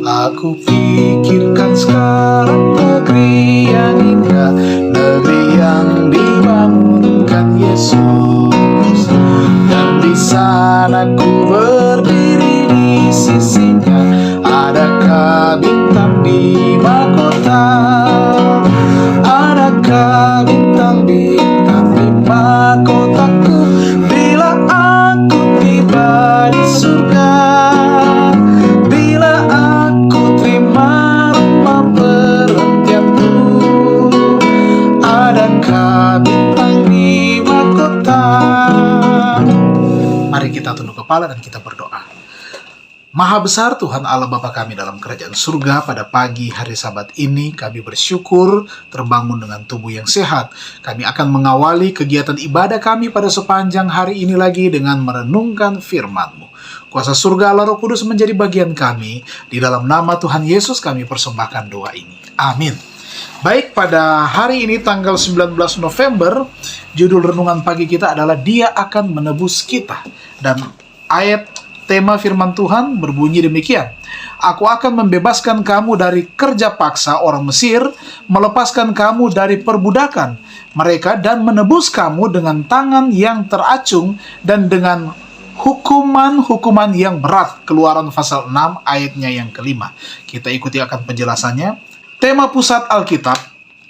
Aku pikirkan sekarang negeri yang indah, negeri yang dibangunkan Yesus. Dan di sana ku berdiri di sisinya, adakah bintang di mahkota? Adakah bintang-bintang di mahkotaku bila aku tiba di surga? Bila aku terima rumah perhentianku, adakah bintang di mahkota? Mari kita tunduk kepala dan kita berdoa. Maha besar Tuhan Allah Bapa kami dalam kerajaan surga, pada pagi hari Sabat ini kami bersyukur terbangun dengan tubuh yang sehat. Kami akan mengawali kegiatan ibadah kami pada sepanjang hari ini lagi dengan merenungkan firman-Mu. Kuasa surga Allah Roh Kudus menjadi bagian kami. Di dalam nama Tuhan Yesus kami persembahkan doa ini. Amin. Baik, pada hari ini tanggal 19 November, judul renungan pagi kita adalah Dia akan menebus kita. Dan ayat tema firman Tuhan berbunyi demikian. Aku akan membebaskan kamu dari kerja paksa orang Mesir, melepaskan kamu dari perbudakan mereka, dan menebus kamu dengan tangan yang teracung dan dengan hukuman-hukuman yang berat. Keluaran pasal 6 ayatnya yang kelima. Kita ikuti akan penjelasannya. Tema pusat Alkitab,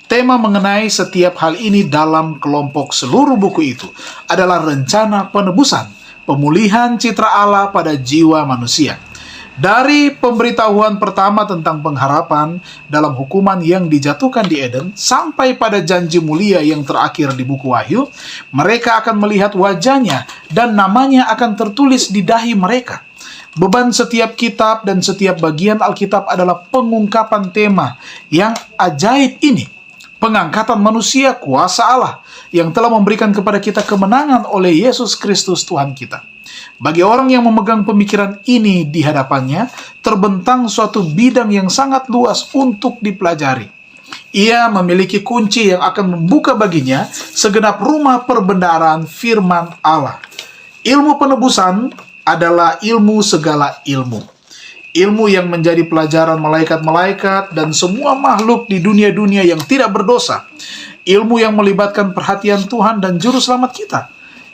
tema mengenai setiap hal ini dalam kelompok seluruh buku itu adalah rencana penebusan, pemulihan citra Allah pada jiwa manusia. Dari pemberitahuan pertama tentang pengharapan dalam hukuman yang dijatuhkan di Eden sampai pada janji mulia yang terakhir di buku Wahyu, mereka akan melihat wajahnya dan namanya akan tertulis di dahi mereka. Beban setiap kitab dan setiap bagian Alkitab adalah pengungkapan tema yang ajaib ini. Pengangkatan manusia kuasa Allah yang telah memberikan kepada kita kemenangan oleh Yesus Kristus Tuhan kita. Bagi orang yang memegang pemikiran ini di hadapannya, terbentang suatu bidang yang sangat luas untuk dipelajari. Ia memiliki kunci yang akan membuka baginya segenap rumah perbendaharaan firman Allah. Ilmu penebusan adalah ilmu segala ilmu. Ilmu yang menjadi pelajaran malaikat-malaikat dan semua makhluk di dunia-dunia yang tidak berdosa. Ilmu yang melibatkan perhatian Tuhan dan Juru Selamat kita.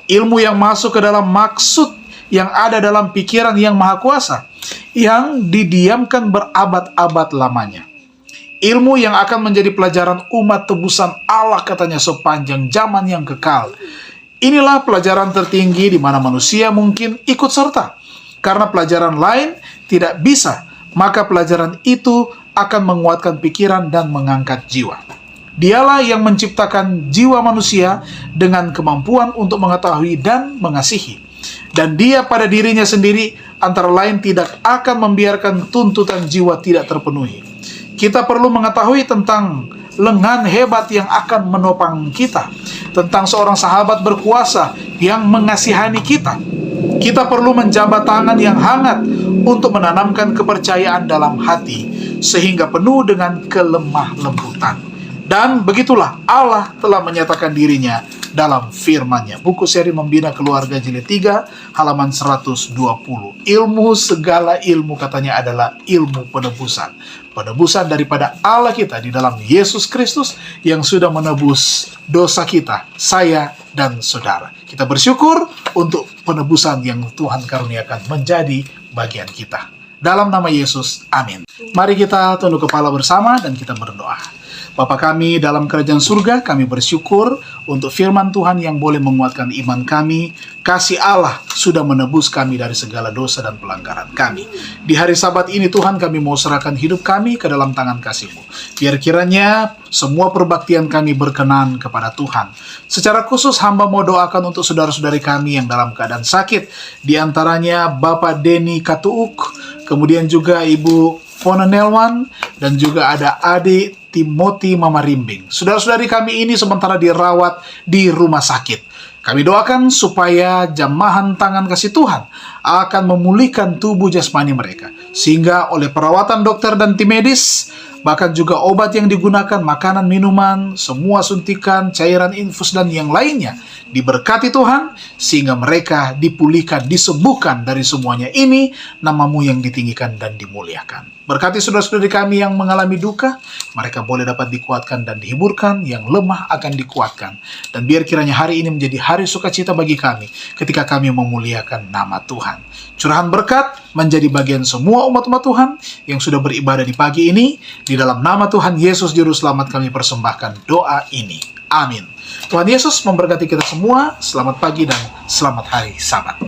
Ilmu yang masuk ke dalam maksud yang ada dalam pikiran yang maha kuasa, yang didiamkan berabad-abad lamanya. Ilmu yang akan menjadi pelajaran umat tebusan Allah katanya sepanjang zaman yang kekal. Inilah pelajaran tertinggi di mana manusia mungkin ikut serta. Karena pelajaran lain tidak bisa, maka pelajaran itu akan menguatkan pikiran dan mengangkat jiwa. Dialah yang menciptakan jiwa manusia dengan kemampuan untuk mengetahui dan mengasihi. Dan Dia pada dirinya sendiri antara lain tidak akan membiarkan tuntutan jiwa tidak terpenuhi. Kita perlu mengetahui tentang lengan hebat yang akan menopang kita, tentang seorang sahabat berkuasa yang mengasihani kita. Kita perlu menjabat tangan yang hangat untuk menanamkan kepercayaan dalam hati, sehingga penuh dengan kelemah lembutan. Dan begitulah Allah telah menyatakan dirinya dalam firman-Nya. Buku seri Membina Keluarga jilid 3 halaman 120. Ilmu segala ilmu katanya adalah ilmu penebusan. Penebusan daripada Allah kita di dalam Yesus Kristus yang sudah menebus dosa kita, saya dan saudara. Kita bersyukur untuk penebusan yang Tuhan karuniakan menjadi bagian kita. Dalam nama Yesus, amin. Mari kita tunduk kepala bersama dan kita berdoa. Bapa kami dalam kerajaan surga, kami bersyukur untuk firman Tuhan yang boleh menguatkan iman kami. Kasih Allah sudah menebus kami dari segala dosa dan pelanggaran kami. Di hari Sabat ini Tuhan, kami mau serahkan hidup kami ke dalam tangan kasih-Mu. Biar kiranya semua perbaktian kami berkenan kepada Tuhan. Secara khusus hamba mau doakan untuk saudara-saudari kami yang dalam keadaan sakit. Di antaranya Bapak Denny Katuuk, kemudian juga Ibu Fona Nelwan, dan juga ada adik Timothy Mama Rimbing. Saudara-saudari kami ini sementara dirawat di rumah sakit. Kami doakan supaya jamahan tangan kasih Tuhan akan memulihkan tubuh jasmani mereka. Sehingga oleh perawatan dokter dan tim medis, bahkan juga obat yang digunakan, makanan, minuman, semua suntikan, cairan infus, dan yang lainnya. Diberkati Tuhan, sehingga mereka dipulihkan, disembuhkan dari semuanya ini, namamu yang ditinggikan dan dimuliakan. Berkati saudara-saudari kami yang mengalami duka, mereka boleh dapat dikuatkan dan dihiburkan, yang lemah akan dikuatkan. Dan biar kiranya hari ini menjadi hari sukacita bagi kami, ketika kami memuliakan nama Tuhan. Curahan berkat menjadi bagian semua umat-umat Tuhan yang sudah beribadah di pagi ini. Di dalam nama Tuhan Yesus Juru Selamat kami persembahkan doa ini. Amin. Tuhan Yesus memberkati kita semua. Selamat pagi dan selamat hari Sabat.